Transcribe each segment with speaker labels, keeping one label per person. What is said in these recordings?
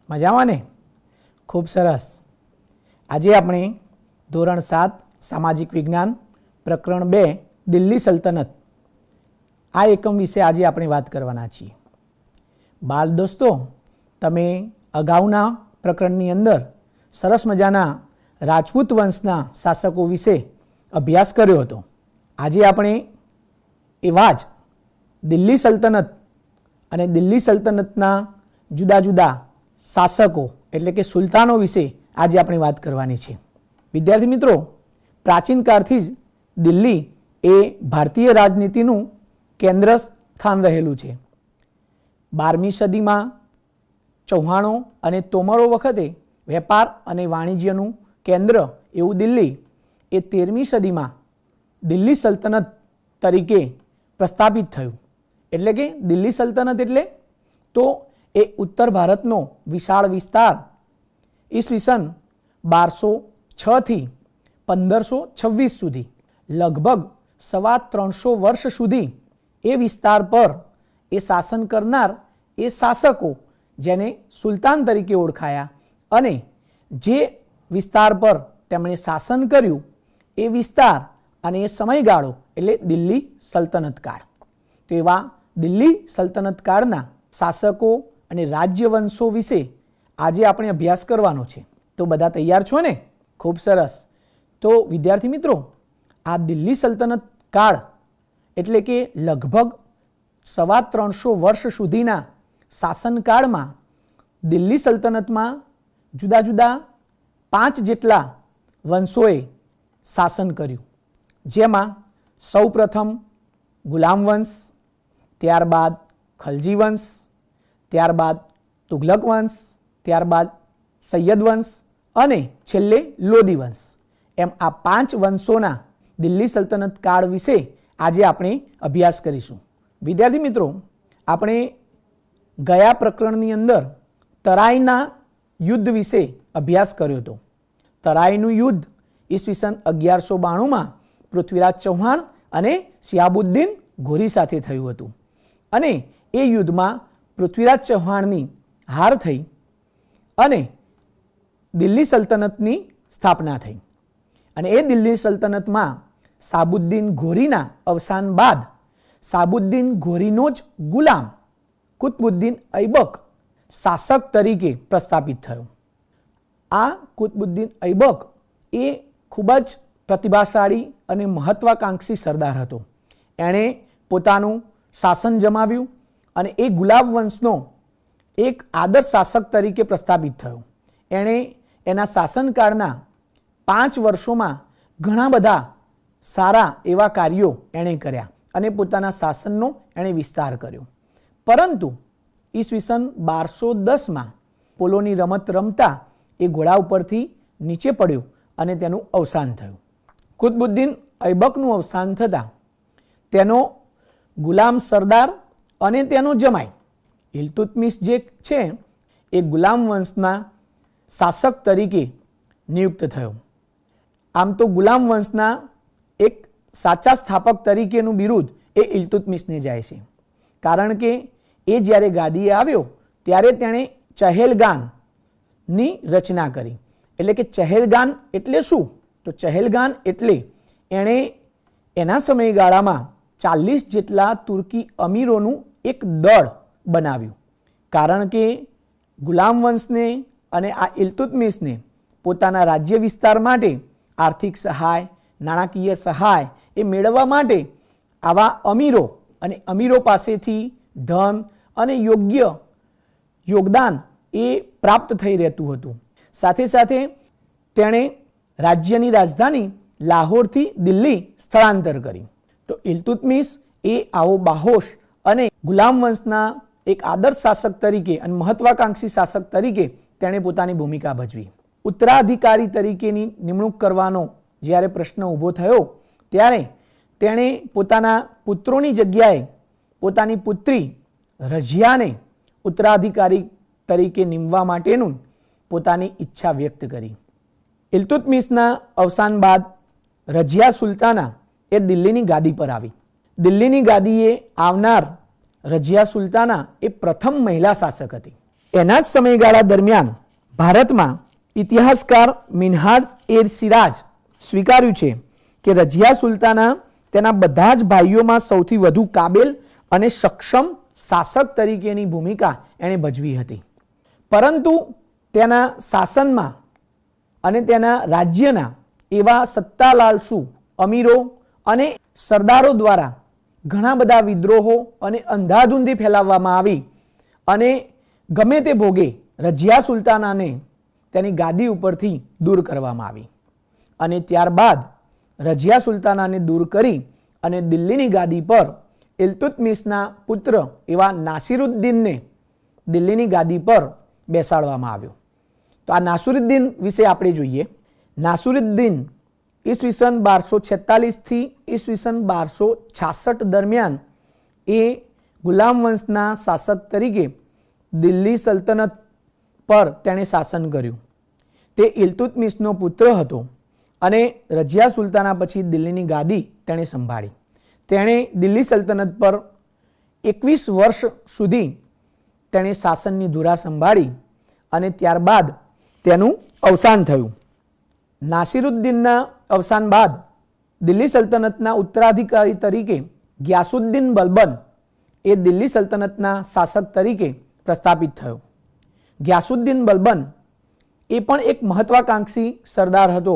Speaker 1: મજામાં ને? ખૂબ સરસ. આજે આપણે ધોરણ 7 સામાજિક વિજ્ઞાન પ્રકરણ 2 દિલ્હી સલ્તનત આ એકમ વિશે આજે આપણે વાત કરવાના છીએ. બાળ દોસ્તો, તમે અગાઉના પ્રકરણની અંદર સરસ મજાના રાજપૂત વંશના શાસકો વિશે અભ્યાસ કર્યો હતો. આજે આપણે એવા જ દિલ્હી સલ્તનત અને દિલ્હી સલ્તનતના જુદા જુદા શાસકો એટલે કે સુલતાનો વિશે આજે આપણે વાત કરવાની છે. વિદ્યાર્થી મિત્રો, પ્રાચીન કાળથી જ દિલ્હી એ ભારતીય રાજનીતિનું કેન્દ્ર સ્થાન રહેલું છે. 12મી સદીમાં ચૌહાણો અને તોમરો વખતે વેપાર અને વાણિજ્યનું કેન્દ્ર એવું દિલ્હી એ 13મી સદીમાં દિલ્હી સલ્તનત તરીકે પ્રસ્થાપિત થયું. એટલે કે દિલ્હી સલ્તનત એટલે તો એ ઉત્તર ભારતનો વિશાળ વિસ્તાર ઈસવીસન 1206 થી 1526 સુધી લગભગ 325 વર્ષ સુધી એ વિસ્તાર પર એ શાસન કરનાર એ શાસકો જેને સુલતાન તરીકે ઓળખાયા અને જે વિસ્તાર પર તેમણે શાસન કર્યું એ વિસ્તાર અને એ સમયગાળો એટલે દિલ્હી સલ્તનત કાળ. તો એવા દિલ્હી સલ્તનત કાળના શાસકો અને રાજ્યવંશો વિશે આજે આપણે અભ્યાસ કરવાનો છે. તો બધા તૈયાર છો ને? ખૂબ સરસ. તો વિદ્યાર્થી મિત્રો, આ દિલ્હી સલ્તનત કાળ એટલે કે લગભગ 325 વર્ષ સુધીના શાસનકાળમાં દિલ્હી સલ્તનતમાં જુદા જુદા 5 જેટલા વંશોએ શાસન કર્યું. જેમાં સૌ પ્રથમ ગુલામ વંશ, ત્યારબાદ ખલજી વંશ, ત્યારબાદ તુગલક વંશ, ત્યારબાદ સૈયદ વંશ અને છેલ્લે લોદી વંશ. એમ આ 5 વંશોના દિલ્હી સલ્તનત કાળ વિશે આજે આપણે અભ્યાસ કરીશું. વિદ્યાર્થી મિત્રો, આપણે ગયા પ્રકરણની અંદર તરાઈના યુદ્ધ વિશે અભ્યાસ કર્યો હતો. તરાઈનું યુદ્ધ ઈસવીસન 1192માં પૃથ્વીરાજ ચૌહાણ અને શિહાબુદ્દીન ઘોરી સાથે થયું હતું અને એ યુદ્ધમાં પૃથ્વીરાજ ચૌહાણની હાર થઈ અને દિલ્હી સલ્તનતની સ્થાપના થઈ. અને એ દિલ્હી સલ્તનતમાં શાહબુદ્દીન ઘોરીના અવસાન બાદ શાહબુદ્દીન ઘોરીનો જ ગુલામ કુતબુદ્દીન ઐબક શાસક તરીકે પ્રસ્થાપિત થયો. આ કુતબુદ્દીન ઐબક એ ખૂબ જ પ્રતિભાશાળી અને મહત્વાકાંક્ષી સરદાર હતો. એણે પોતાનું શાસન જમાવ્યું અને એ ગુલાબ વંશનો એક આદર્શ શાસક તરીકે પ્રસ્થાપિત થયો. એણે એના શાસનકાળના 5 વર્ષોમાં ઘણા બધા સારા એવા કાર્યો એણે કર્યા અને પોતાના શાસનનો એણે વિસ્તાર કર્યો. પરંતુ ઈસવીસન 1210માં પોલોની રમત રમતા એ ઘોડા ઉપરથી નીચે પડ્યો અને તેનું અવસાન થયું. કુતબુદ્દીન ઐબકનું અવસાન થતાં તેનો ગુલામ સરદાર અને તેનો જમાઈ ઇલ્તુત્મિશ જે છે એ ગુલામ વંશના શાસક તરીકે નિયુક્ત થયો. આમ તો ગુલામ વંશના એક સાચા સ્થાપક તરીકેનું બિરુદ એ ઇલ્તુત્મિશને જાય છે, કારણ કે એ જ્યારે ગાદીએ આવ્યો ત્યારે તેણે ચહેલગાનની રચના કરી. એટલે કે ચહેલગાન એટલે શું? તો ચહેલગાન એટલે એણે એના સમયગાળામાં 40 જેટલા તુર્કી અમીરોનું એક દળ બનાવ્યું. કારણ કે ગુલામ વંશને અને આ ઇલ્તુત્મિશને પોતાના રાજ્ય વિસ્તાર માટે આર્થિક સહાય, નાણાકીય સહાય એ મેળવવા માટે આવા અમીરો અને અમીરો પાસેથી ધન અને યોગ્ય યોગદાન એ પ્રાપ્ત થઈ રહેતું હતું. સાથે સાથે તેણે રાજ્યની રાજધાની લાહોરથી દિલ્હી સ્થળાંતર કરી. તો ઇલ્તુત્મિશ એ આવો બાહોશ અને ગુલામ વંશના એક આદર્શ શાસક તરીકે અને મહત્વાકાંક્ષી શાસક તરીકે તેણે પોતાની ભૂમિકા ભજવી. ઉત્તરાધિકારી તરીકેની નિમણૂક કરવાનો જ્યારે પ્રશ્ન ઊભો થયો ત્યારે તેણે પોતાના પુત્રોની જગ્યાએ પોતાની પુત્રી રઝિયાને ઉત્તરાધિકારી તરીકે નિમવા માટેનું પોતાની ઈચ્છા વ્યક્ત કરી. ઇલ્તુત્મિશના અવસાન બાદ રઝિયા સુલતાના એ દિલ્હીની ગાદી પર આવી. દિલ્હીની ગાદીએ આવનાર રઝિયા સુલતાના એ પ્રથમ મહિલા શાસક હતી. એના જ સમયગાળા દરમિયાન ભારતમાં ઇતિહાસકાર મિન્હાજ એ સિરાજ સ્વીકાર્યું છે કે રઝિયા સુલતાના તેના બધા જ ભાઈઓમાં સૌથી વધુ કાબેલ અને સક્ષમ શાસક તરીકેની ભૂમિકા એણે ભજવી હતી, પરંતુ તેના શાસનમાં અને તેના રાજ્યના એવા સત્તાલાલસુ અમીરો અને સરદારો દ્વારા ઘણા બધા વિદ્રોહો અને અંધાધૂંધી ફેલાવવામાં આવી અને ગમે તે ભોગે રઝિયા સુલતાનાને તેની ગાદી ઉપરથી દૂર કરવામાં આવી અને ત્યારબાદ રઝિયા સુલતાનાને દૂર કરી અને દિલ્હીની ગાદી પર ઇલ્તુત્મિશના પુત્ર એવા નાસિરુદ્દીનને દિલ્હીની ગાદી પર બેસાડવામાં આવ્યો. તો આ નાસિરુદ્દીન વિશે આપણે જોઈએ. નાસિરુદ્દીન ઈસવીસન 1246 થી ઈસવીસન 1266 દરમિયાન એ ગુલામ વંશના શાસક તરીકે દિલ્હી સલ્તનત પર તેણે શાસન કર્યું. તે ઇલ્તુત્મિશનો પુત્ર હતો અને રઝિયા સુલતાના પછી દિલ્હીની ગાદી તેણે સંભાળી. તેણે દિલ્હી સલ્તનત પર 21 વર્ષ સુધી તેણે શાસનની ધુરા સંભાળી અને ત્યારબાદ તેનું અવસાન થયું. નાસિરુદ્દીનના અવસાન બાદ દિલ્હી સલ્તનતના ઉત્તરાધિકારી તરીકે ગ્યાસુદ્દીન બલબન એ દિલ્હી સલ્તનતના શાસક તરીકે પ્રસ્થાપિત થયો. ગ્યાસુદ્દીન બલબન એ પણ એક મહત્વાકાંક્ષી સરદાર હતો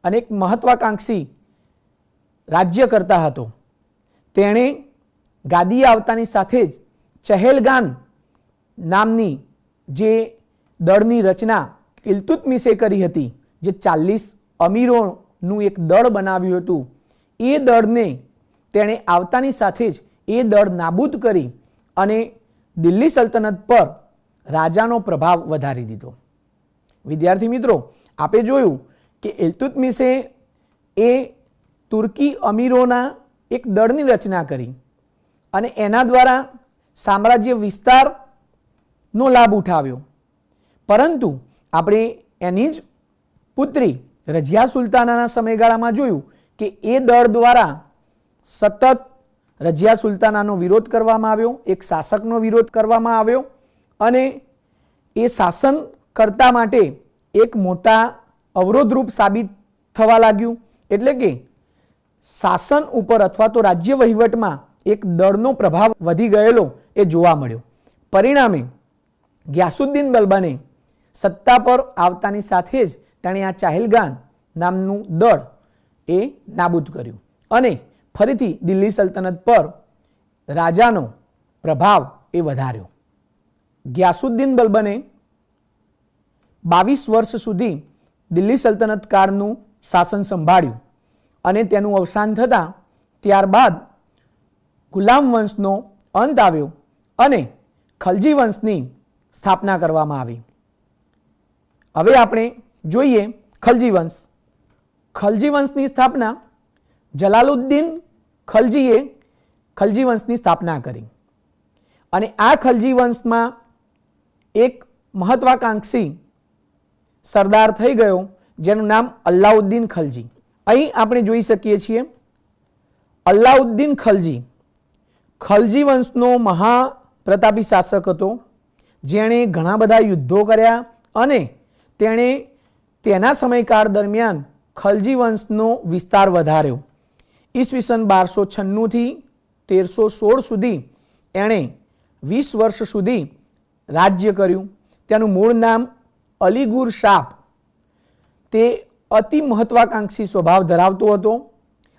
Speaker 1: અને એક મહત્વાકાંક્ષી રાજ્યકર્તા હતો. તેણે ગાદીએ આવતાની સાથે જ ચહેલગાન નામની જે દળની રચના ઇલ્તુત્મિશે કરી હતી, જે 40 અમીરોનું એક દળ બનાવ્યું હતું, એ દળને તેણે આવતાની સાથે જ એ દળ નાબૂદ કરી અને દિલ્હી સલ્તનત પર રાજાનો પ્રભાવ વધારી દીધો. વિદ્યાર્થી મિત્રો, આપણે જોયું કે ઇલ્તુત્મિશે એ તુર્કી અમીરોના એક દળની રચના કરી અને એના દ્વારા સામ્રાજ્ય વિસ્તારનો લાભ ઉઠાવ્યો, પરંતુ આપણે એની જ પુત્રી રઝિયા સુલતાનાના સમયગાળામાં જોયું કે એ દળ દ્વારા સતત રઝિયા સુલતાનાનો વિરોધ કરવામાં આવ્યો, એક શાસકનો વિરોધ કરવામાં આવ્યો અને એ શાસન કરતા માટે એક મોટા અવરોધરૂપ સાબિત થવા લાગ્યું. એટલે કે શાસન ઉપર અથવા તો રાજ્ય વહીવટમાં એક દળનો પ્રભાવ વધી ગયેલો એ જોવા મળ્યો. પરિણામે ગ્યાસુદ્દીન બલબને સત્તા પર આવતાની સાથે જ તેણે આ ચહેલગાન નામનું દળ એ નાબૂદ કર્યું અને ફરીથી દિલ્હી સલ્તનત પર રાજાનો પ્રભાવ એ વધાર્યો. ગ્યાસુદ્દીન બલબને 22 વર્ષ સુધી દિલ્હી સલ્તનત કાળનું શાસન સંભાળ્યું અને તેનું અવસાન થતાં ત્યારબાદ ગુલામ વંશનો અંત આવ્યો અને ખલજી વંશની સ્થાપના કરવામાં આવી. હવે આપણે જોઈએ ખલજી વંશ. ખલજી વંશની સ્થાપના જલાલુદ્દીન ખલજીએ ખલજી વંશની સ્થાપના કરી અને આ ખલજી વંશમાં એક મહત્વાકાંક્ષી સરદાર થઈ ગયો જેનું નામ અલ્લાઉદ્દીન ખલજી. અહીં આપણે જોઈ શકીએ છીએ અલ્લાઉદ્દીન ખલજી ખલજી વંશનો મહાપ્રતાપી શાસક હતો, જેણે ઘણા બધા યુદ્ધો કર્યા અને તેણે તેના સમયકાળ દરમિયાન ખલજી વંશનો વિસ્તાર વધાર્યો. ઈસવીસન 1296 થી 1316 સુધી એણે 20 વર્ષ સુધી રાજ્ય કર્યું. તેનું મૂળ નામ અલીગુર શાહ. તે અતિ મહત્વાકાંક્ષી સ્વભાવ ધરાવતો હતો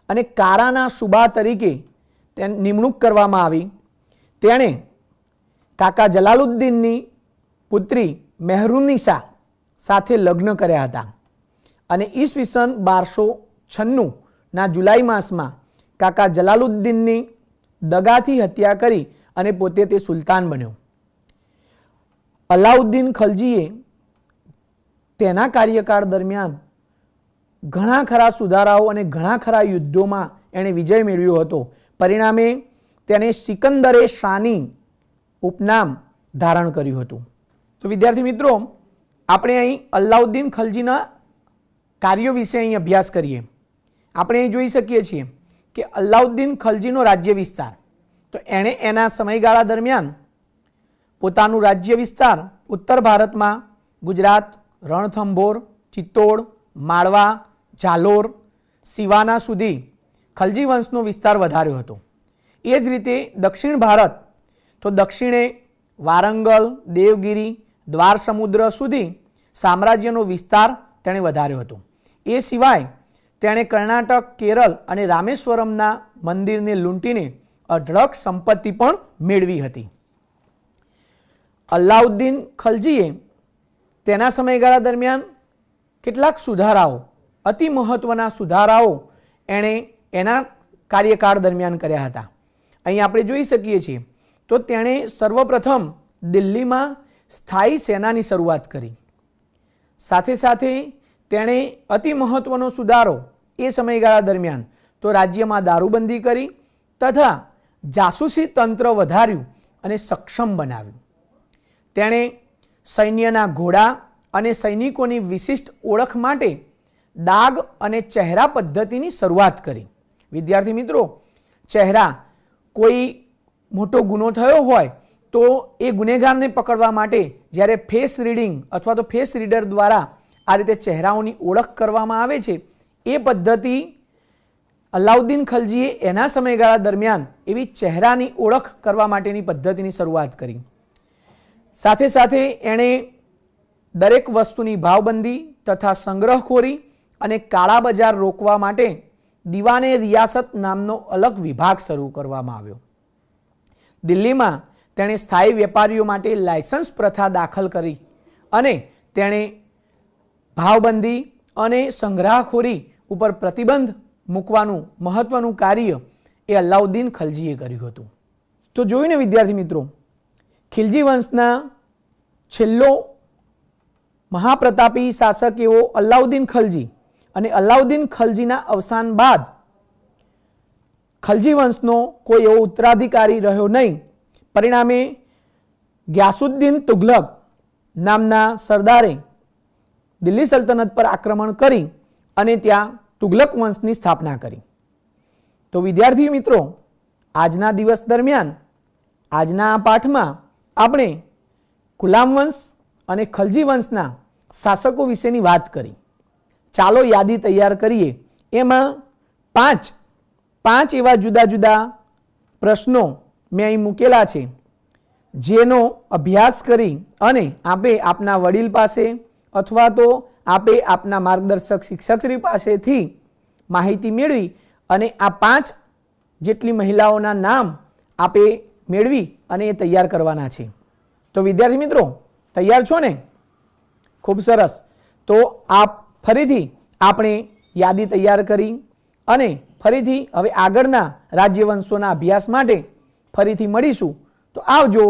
Speaker 1: અને કારાના સુબા તરીકે તેની નિમણૂક કરવામાં આવી. તેણે કાકા જલાલુદ્દીનની પુત્રી મેહરુનિસા સાથે લગ્ન કર્યા હતા અને ઈસવીસન 1296 ના જુલાઈ માસમાં કાકા જલાલુદ્દીનની દગાથી હત્યા કરી અને પોતે તે સુલતાન બન્યો. અલાઉદ્દીન ખલજીએ તેના કાર્યકાળ દરમિયાન ઘણા ખરા સુધારાઓ અને ઘણા ખરા યુદ્ધોમાં એણે વિજય મેળવ્યો હતો. પરિણામે તેને સિકંદરે શાની ઉપનામ ધારણ કર્યું હતું. તો વિદ્યાર્થી મિત્રો, આપણે અહીં અલ્લાઉદ્દીન ખલજીના કાર્યો વિશે અહીં અભ્યાસ કરીએ. આપણે અહીં જોઈ શકીએ છીએ કે અલ્લાઉદ્દીન ખલજીનો રાજ્ય વિસ્તાર, તો એણે એના સમયગાળા દરમિયાન પોતાનું રાજ્ય વિસ્તાર उत्तर भारत में गुजरात, रणथंभोर, चित्तौड़, माळवा, जालोर, सिवाना सुधी खलजी वंशनो विस्तार वधार्यो हतो। ए ज रीते दक्षिण भारत तो दक्षिणे वारंगल, देवगिरी, द्वार समुद्र सुधी साम्राज्यनो विस्तार तेणे वधार्यो हतो। ए सिवाय तेणे कर्नाटक, केरल अने रामेश्वरमना मंदिरने लूंटीने अढळक संपत्ति पण मेळवी हती। अल्लाउद्दीन खलजीए तेना समयगाळा दरमियान કેટલાક સુધારાઓ, અતિ મહત્વના સુધારાઓ એણે એના કાર્યકાળ દરમિયાન કર્યા હતા। અહીં આપણે જોઈ શકીએ છીએ તો તેણે સર્વપ્રથમ દિલ્હીમાં સ્થાયી સેનાની શરૂઆત કરી। સાથે સાથે તેણે અતિ મહત્વનો સુધારો એ સમયગાળા દરમિયાન તો રાજ્યમાં દારૂબંધી કરી તથા જાસૂસી તંત્ર વધાર્યું અને સક્ષમ બનાવ્યું। તેણે સૈન્યના ઘોડા અને સૈનિકોની વિશિષ્ટ ઓળખ માટે દાગ અને ચહેરા પદ્ધતિની શરૂઆત કરી। વિદ્યાર્થી મિત્રો, ચહેરા કોઈ મોટો ગુનો થયો હોય તો એ ગુનેગારને પકડવા માટે જ્યારે ફેસ રીડિંગ અથવા તો ફેસ રીડર દ્વારા આ રીતે ચહેરાઓની ઓળખ કરવામાં આવે છે, એ પદ્ધતિ અલાઉદ્દીન ખલજીએ એના સમયગાળા દરમિયાન એવી ચહેરાની ઓળખ કરવા માટેની પદ્ધતિની શરૂઆત કરી। સાથે સાથે એણે દરેક વસ્તુની ભાવબંધી તથા સંગ્રહખોરી અને કાળા બજાર રોકવા માટે દીવાને રિયાસત નામનો અલગ વિભાગ શરૂ કરવામાં આવ્યો। દિલ્હીમાં તેણે સ્થાયી વેપારીઓ માટે લાયસન્સ પ્રથા દાખલ કરી અને તેણે ભાવબંધી અને સંગ્રહખોરી ઉપર પ્રતિબંધ મૂકવાનું મહત્વનું કાર્ય એ અલાઉદ્દીન ખલજીએ કર્યું હતું। તો જોયું ને વિદ્યાર્થી મિત્રો, ખિલજી વંશના છેલ્લો महाप्रतापी शासक एवो अलाउद्दीन खलजी अने अलाउद्दीन खलजीना अवसान बाद खलजी वंशनो कोई एवो उत्तराधिकारी रह्यो नहीं। परिणामे ग्यासुद्दीन तुगलक नामना सरदारे दिल्ली सल्तनत पर आक्रमण करी अने त्यां तुगलक वंशनी स्थापना करी। तो विद्यार्थी मित्रों, आजना दिवस दरमियान आजना आ पाठमां आपणे गुलाम वंश અને ખલજી વંશના શાસકો વિશેની વાત કરી। ચાલો યાદી તૈયાર કરીએ। એમાં પાંચ એવા જુદા જુદા પ્રશ્નો મેં અહીં મૂકેલા છે, જેનો અભ્યાસ કરી અને આપે આપના વડીલ પાસે અથવા તો આપે આપના માર્ગદર્શક શિક્ષકશ્રી પાસેથી માહિતી મેળવી અને આ 5 જેટલી મહિલાઓના નામ આપે મેળવી અને એ તૈયાર કરવાના છે। તો વિદ્યાર્થી મિત્રો, तैयार छो ने? खूब सरस। तो आप फरीथी आपणे यादी तैयार करी अने फरीथी हवे आगळना राज्यवंशोना अभ्यास माटे फरीथी मळीशुं। तो आवजो।